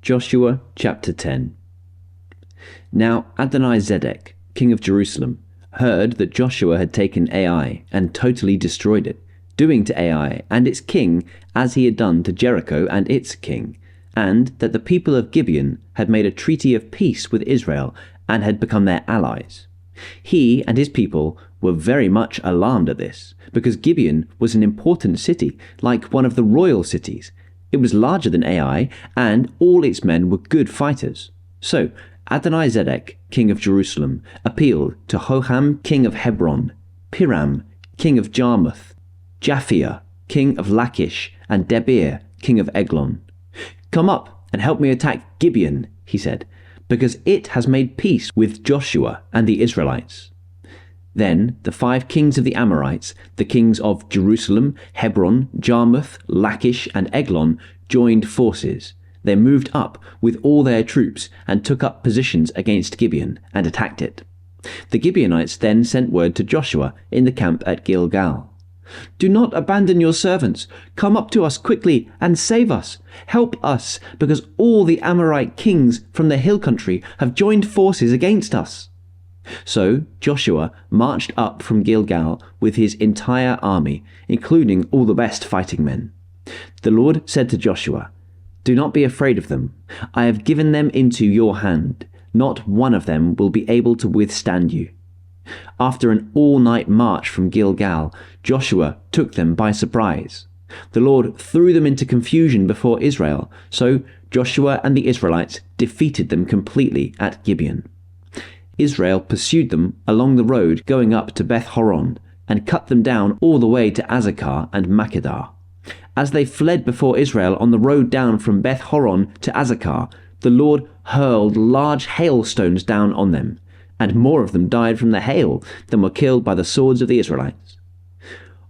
Joshua chapter 10. Now Adonizedek, king of Jerusalem, heard that Joshua had taken Ai and totally destroyed it, doing to Ai and its king as he had done to Jericho and its king, and that the people of Gibeon had made a treaty of peace with Israel and had become their allies. He and his people were very much alarmed at this, because Gibeon was an important city, like one of the royal cities. It was larger than Ai, and all its men were good fighters. So Adonizedek, king of Jerusalem, appealed to Hoham, king of Hebron, Piram, king of Jarmuth, Japhia, king of Lachish, and Debir, king of Eglon. "Come up and help me attack Gibeon," he said, "because it has made peace with Joshua and the Israelites." Then the 5 kings of the Amorites, the kings of Jerusalem, Hebron, Jarmuth, Lachish, and Eglon, joined forces. They moved up with all their troops and took up positions against Gibeon and attacked it. The Gibeonites then sent word to Joshua in the camp at Gilgal. "Do not abandon your servants. Come up to us quickly and save us. Help us, because all the Amorite kings from the hill country have joined forces against us." So Joshua marched up from Gilgal with his entire army, including all the best fighting men. The Lord said to Joshua, "Do not be afraid of them. I have given them into your hand. Not one of them will be able to withstand you." After an all-night march from Gilgal, Joshua took them by surprise. The Lord threw them into confusion before Israel, so Joshua and the Israelites defeated them completely at Gibeon. Israel pursued them along the road going up to Beth-horon and cut them down all the way to Azekah and Makkedah. As they fled before Israel on the road down from Beth-horon to Azekah, the Lord hurled large hailstones down on them, and more of them died from the hail than were killed by the swords of the Israelites.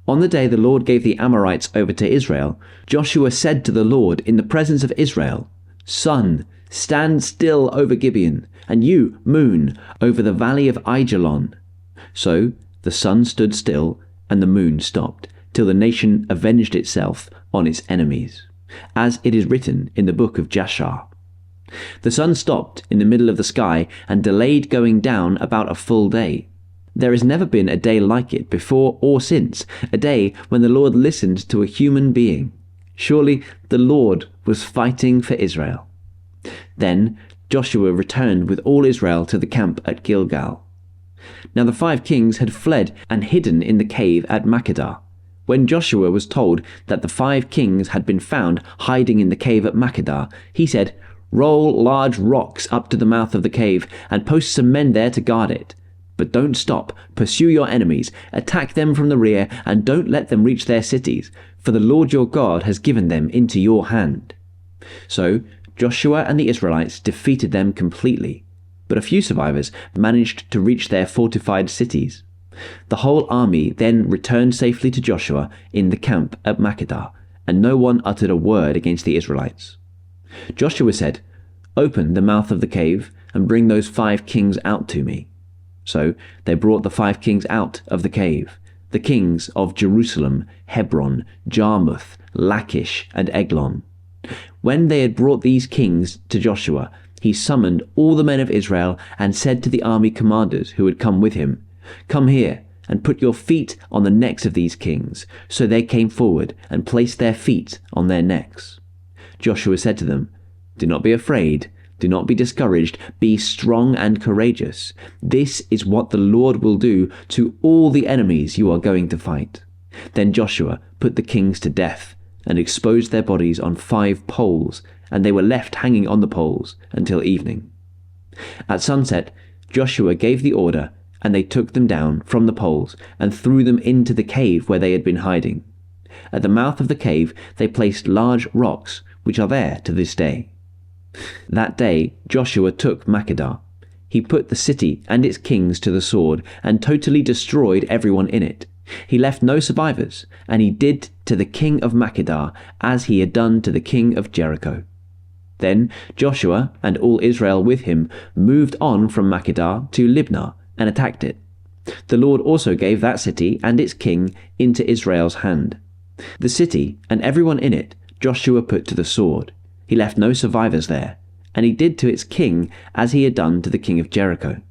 On the day the Lord gave the Amorites over to Israel, Joshua said to the Lord in the presence of Israel, "Sun, stand still over Gibeon, and you, moon, over the valley of Aijalon." So the sun stood still, and the moon stopped, till the nation avenged itself on its enemies, as it is written in the book of Jashar. The sun stopped in the middle of the sky and delayed going down about a full day. There has never been a day like it before or since, a day when the Lord listened to a human being. Surely the Lord was fighting for Israel. Then Joshua returned with all Israel to the camp at Gilgal. Now the 5 kings had fled and hidden in the cave at Makkedah. When Joshua was told that the 5 kings had been found hiding in the cave at Makkedah, he said, "Roll large rocks up to the mouth of the cave and post some men there to guard it. But don't stop, pursue your enemies, attack them from the rear, and don't let them reach their cities, for the Lord your God has given them into your hand." So Joshua and the Israelites defeated them completely, but a few survivors managed to reach their fortified cities. The whole army then returned safely to Joshua in the camp at Makkedah, and no one uttered a word against the Israelites. Joshua said, "Open the mouth of the cave and bring those 5 kings out to me." So they brought the 5 kings out of the cave, the kings of Jerusalem, Hebron, Jarmuth, Lachish, and Eglon. When they had brought these kings to Joshua, he summoned all the men of Israel and said to the army commanders who had come with him, "Come here and put your feet on the necks of these kings." So they came forward and placed their feet on their necks. Joshua said to them, "Do not be afraid, do not be discouraged, be strong and courageous. This is what the Lord will do to all the enemies you are going to fight." Then Joshua put the kings to death and exposed their bodies on 5 poles, and they were left hanging on the poles until evening. At sunset, Joshua gave the order, and they took them down from the poles and threw them into the cave where they had been hiding. At the mouth of the cave they placed large rocks, which are there to this day. That day Joshua took Makkedah. He put the city and its kings to the sword and totally destroyed everyone in it. He left no survivors, and he did to the king of Makkedah as he had done to the king of Jericho. Then Joshua and all Israel with him moved on from Makkedah to Libnah and attacked it. The Lord also gave that city and its king into Israel's hand. The city and everyone in it Joshua put to the sword. He left no survivors there, and he did to its king as he had done to the king of Jericho.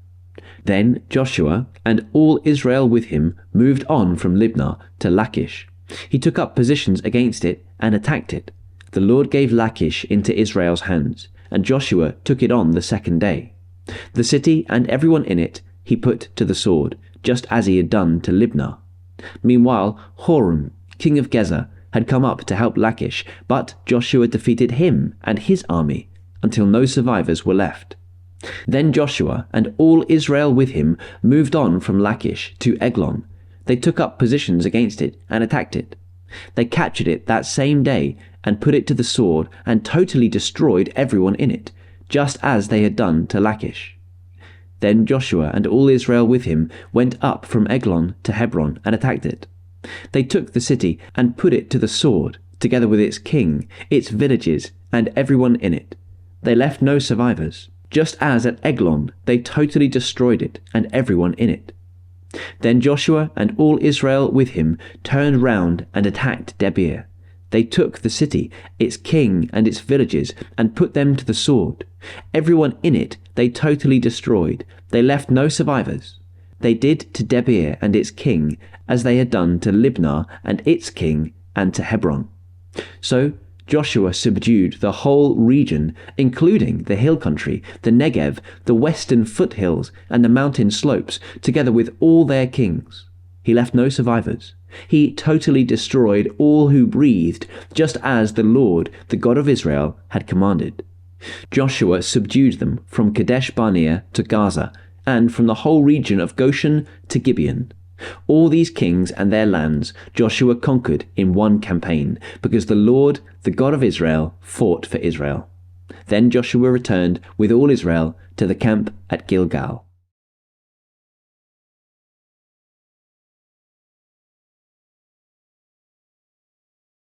Then Joshua and all Israel with him moved on from Libnah to Lachish. He took up positions against it and attacked it. The Lord gave Lachish into Israel's hands, and Joshua took it on the second day. The city and everyone in it he put to the sword, just as he had done to Libnah. Meanwhile, Horam, king of Gezer, had come up to help Lachish, but Joshua defeated him and his army until no survivors were left. Then Joshua and all Israel with him moved on from Lachish to Eglon. They took up positions against it and attacked it. They captured it that same day and put it to the sword and totally destroyed everyone in it, just as they had done to Lachish. Then Joshua and all Israel with him went up from Eglon to Hebron and attacked it. They took the city and put it to the sword, together with its king, its villages, and everyone in it. They left no survivors. Just as at Eglon they totally destroyed it and everyone in it. Then Joshua and all Israel with him turned round and attacked Debir. They took the city, its king and its villages, and put them to the sword. Everyone in it they totally destroyed. They left no survivors. They did to Debir and its king as they had done to Libnah and its king and to Hebron. So Joshua subdued the whole region, including the hill country, the Negev, the western foothills, and the mountain slopes, together with all their kings. He left no survivors. He totally destroyed all who breathed, just as the Lord, the God of Israel, had commanded. Joshua subdued them from Kadesh Barnea to Gaza, and from the whole region of Goshen to Gibeon. All these kings and their lands Joshua conquered in one campaign, because the Lord, the God of Israel, fought for Israel. Then Joshua returned with all Israel to the camp at Gilgal.